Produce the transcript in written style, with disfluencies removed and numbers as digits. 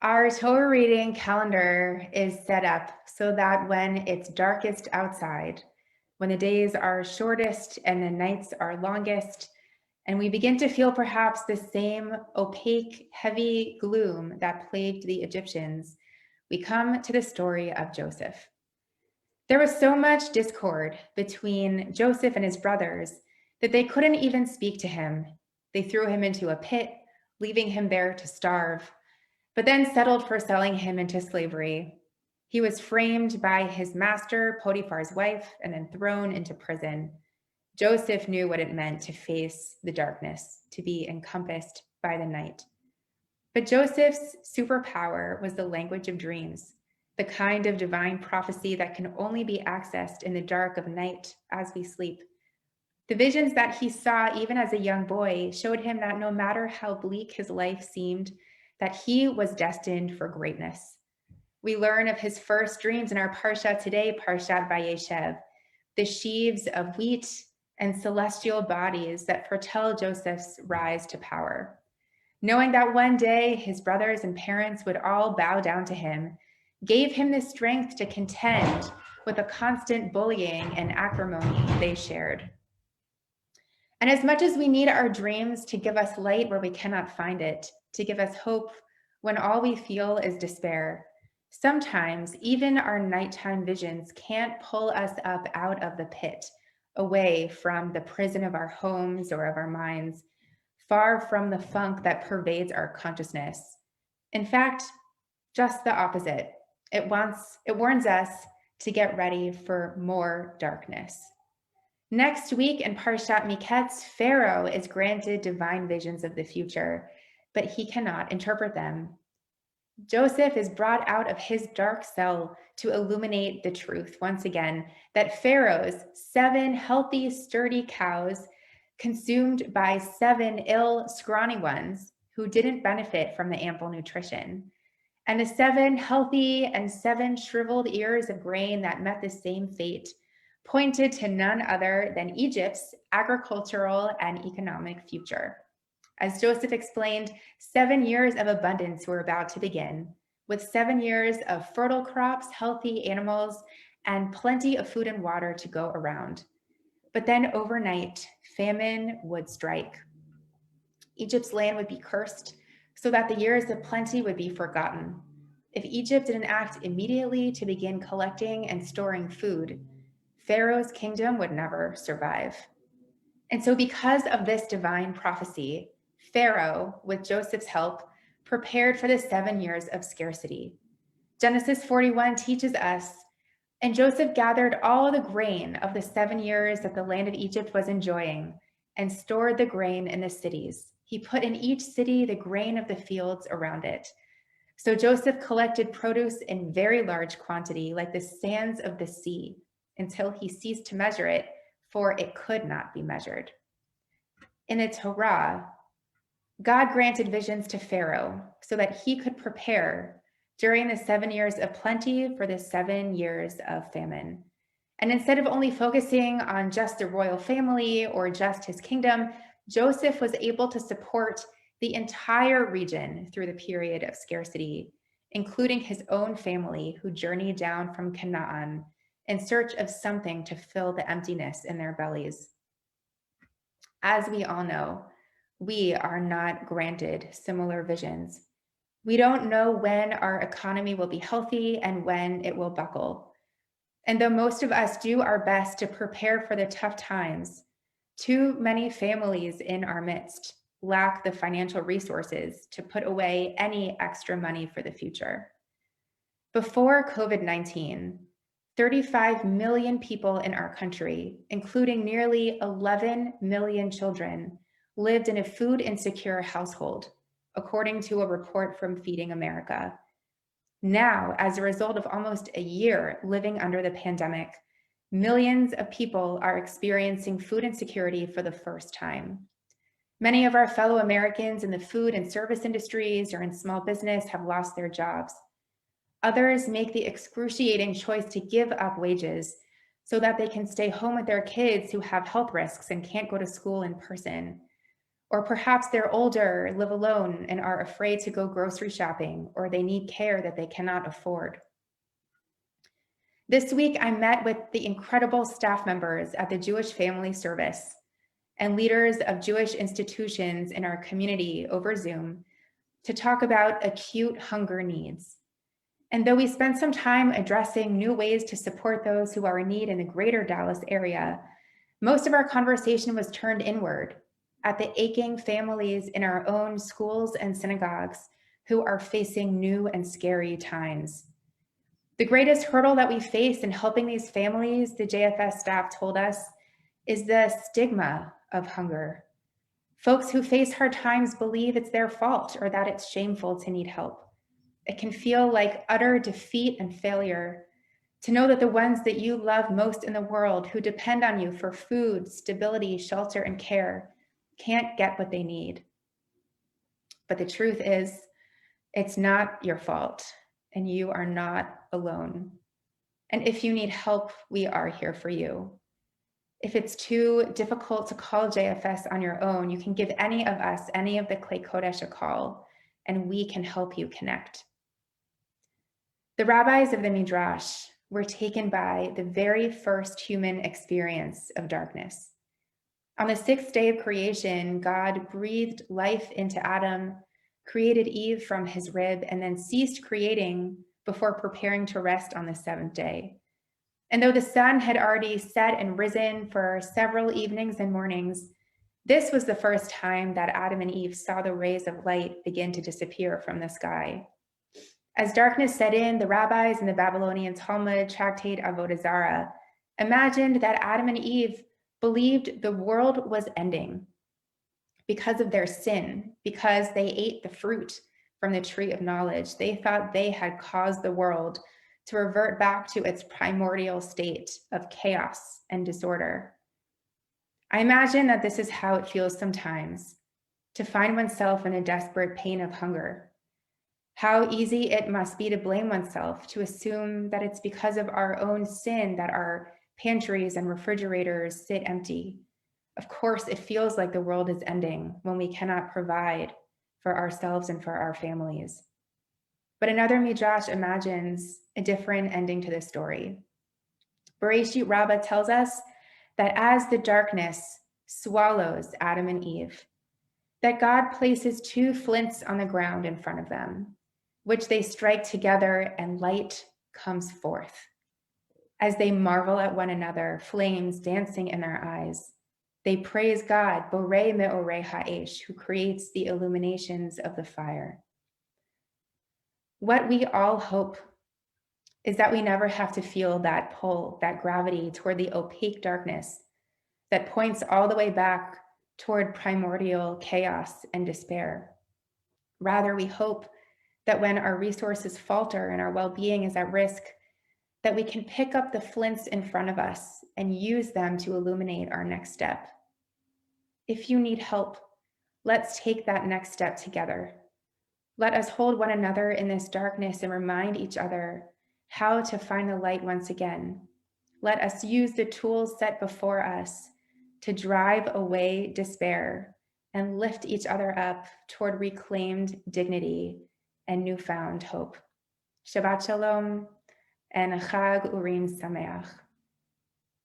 Our Torah reading calendar is set up so that when it's darkest outside, when the days are shortest and the nights are longest, and we begin to feel perhaps the same opaque, heavy gloom that plagued the Egyptians, we come to the story of Joseph. There was so much discord between Joseph and his brothers that they couldn't even speak to him. They threw him into a pit, leaving him there to starve, but then settled for selling him into slavery. He was framed by his master, Potiphar's wife, and then thrown into prison. Joseph knew what it meant to face the darkness, to be encompassed by the night. But Joseph's superpower was the language of dreams, the kind of divine prophecy that can only be accessed in the dark of night as we sleep. The visions that he saw even as a young boy showed him that no matter how bleak his life seemed, that he was destined for greatness. We learn of his first dreams in our Parsha today, Parshat Vayeshev, the sheaves of wheat and celestial bodies that foretell Joseph's rise to power. Knowing that one day his brothers and parents would all bow down to him, gave him the strength to contend with the constant bullying and acrimony they shared. And as much as we need our dreams to give us light where we cannot find it, to give us hope when all we feel is despair, sometimes even our nighttime visions can't pull us up out of the pit, away from the prison of our homes or of our minds, far from the funk that pervades our consciousness. In fact, just the opposite. It warns us to get ready for more darkness. Next week in Parshat Miketz, Pharaoh is granted divine visions of the future, but he cannot interpret them. Joseph is brought out of his dark cell to illuminate the truth once again, that Pharaoh's 7 healthy, sturdy cows consumed by 7 ill, scrawny ones who didn't benefit from the ample nutrition, and the 7 healthy and 7 shriveled ears of grain that met the same fate pointed to none other than Egypt's agricultural and economic future. As Joseph explained, 7 years of abundance were about to begin, with 7 years of fertile crops, healthy animals, and plenty of food and water to go around. But then overnight, famine would strike. Egypt's land would be cursed so that the years of plenty would be forgotten. If Egypt didn't act immediately to begin collecting and storing food, Pharaoh's kingdom would never survive. And so because of this divine prophecy, Pharaoh, with Joseph's help, prepared for the 7 years of scarcity. Genesis 41 teaches us, and Joseph gathered all the grain of the 7 years that the land of Egypt was enjoying and stored the grain in the cities. He put in each city the grain of the fields around it. So Joseph collected produce in very large quantity, like the sands of the sea, until he ceased to measure it, for it could not be measured. In the Torah, God granted visions to Pharaoh so that he could prepare during the 7 years of plenty for the 7 years of famine. And instead of only focusing on just the royal family or just his kingdom, Joseph was able to support the entire region through the period of scarcity, including his own family who journeyed down from Canaan in search of something to fill the emptiness in their bellies. As we all know, we are not granted similar visions. We don't know when our economy will be healthy and when it will buckle. And though most of us do our best to prepare for the tough times, too many families in our midst lack the financial resources to put away any extra money for the future. Before COVID-19, 35 million people in our country, including nearly 11 million children, lived in a food insecure household, according to a report from Feeding America. Now, as a result of almost a year living under the pandemic, millions of people are experiencing food insecurity for the first time. Many of our fellow Americans in the food and service industries or in small business have lost their jobs. Others make the excruciating choice to give up wages so that they can stay home with their kids who have health risks and can't go to school in person. Or perhaps they're older, live alone, and are afraid to go grocery shopping, or they need care that they cannot afford. This week, I met with the incredible staff members at the Jewish Family Service and leaders of Jewish institutions in our community over Zoom to talk about acute hunger needs. And though we spent some time addressing new ways to support those who are in need in the greater Dallas area, most of our conversation was turned inward at the aching families in our own schools and synagogues who are facing new and scary times. The greatest hurdle that we face in helping these families, the JFS staff told us, is the stigma of hunger. Folks who face hard times believe it's their fault or that it's shameful to need help. It can feel like utter defeat and failure to know that the ones that you love most in the world, who depend on you for food, stability, shelter, and care, can't get what they need. But the truth is, it's not your fault, and you are not alone. And if you need help, we are here for you. If it's too difficult to call JFS on your own, you can give any of us, any of the Klei Kodesh a call, and we can help you connect. The rabbis of the Midrash were taken by the very first human experience of darkness. On the sixth day of creation, God breathed life into Adam, created Eve from his rib, and then ceased creating before preparing to rest on the seventh day. And though the sun had already set and risen for several evenings and mornings, this was the first time that Adam and Eve saw the rays of light begin to disappear from the sky. As darkness set in, the rabbis in the Babylonian Talmud tractate Avodah Zarah imagined that Adam and Eve believed the world was ending because of their sin, because they ate the fruit from the tree of knowledge. They thought they had caused the world to revert back to its primordial state of chaos and disorder. I imagine that this is how it feels sometimes to find oneself in a desperate pain of hunger. How easy it must be to blame oneself, to assume that it's because of our own sin that our pantries and refrigerators sit empty. Of course, it feels like the world is ending when we cannot provide for ourselves and for our families. But another Midrash imagines a different ending to this story. Bereshit Rabbah tells us that as the darkness swallows Adam and Eve, that God places two flints on the ground in front of them, which they strike together and light comes forth. As they marvel at one another, flames dancing in their eyes, they praise God, Borei Me'orei Ha'esh, who creates the illuminations of the fire. What we all hope is that we never have to feel that pull, that gravity toward the opaque darkness that points all the way back toward primordial chaos and despair. Rather, we hope that when our resources falter and our well-being is at risk, that we can pick up the flints in front of us and use them to illuminate our next step. If you need help, let's take that next step together. Let us hold one another in this darkness and remind each other how to find the light once again. Let us use the tools set before us to drive away despair and lift each other up toward reclaimed dignity and newfound hope. Shabbat Shalom and Chag Urim Sameach.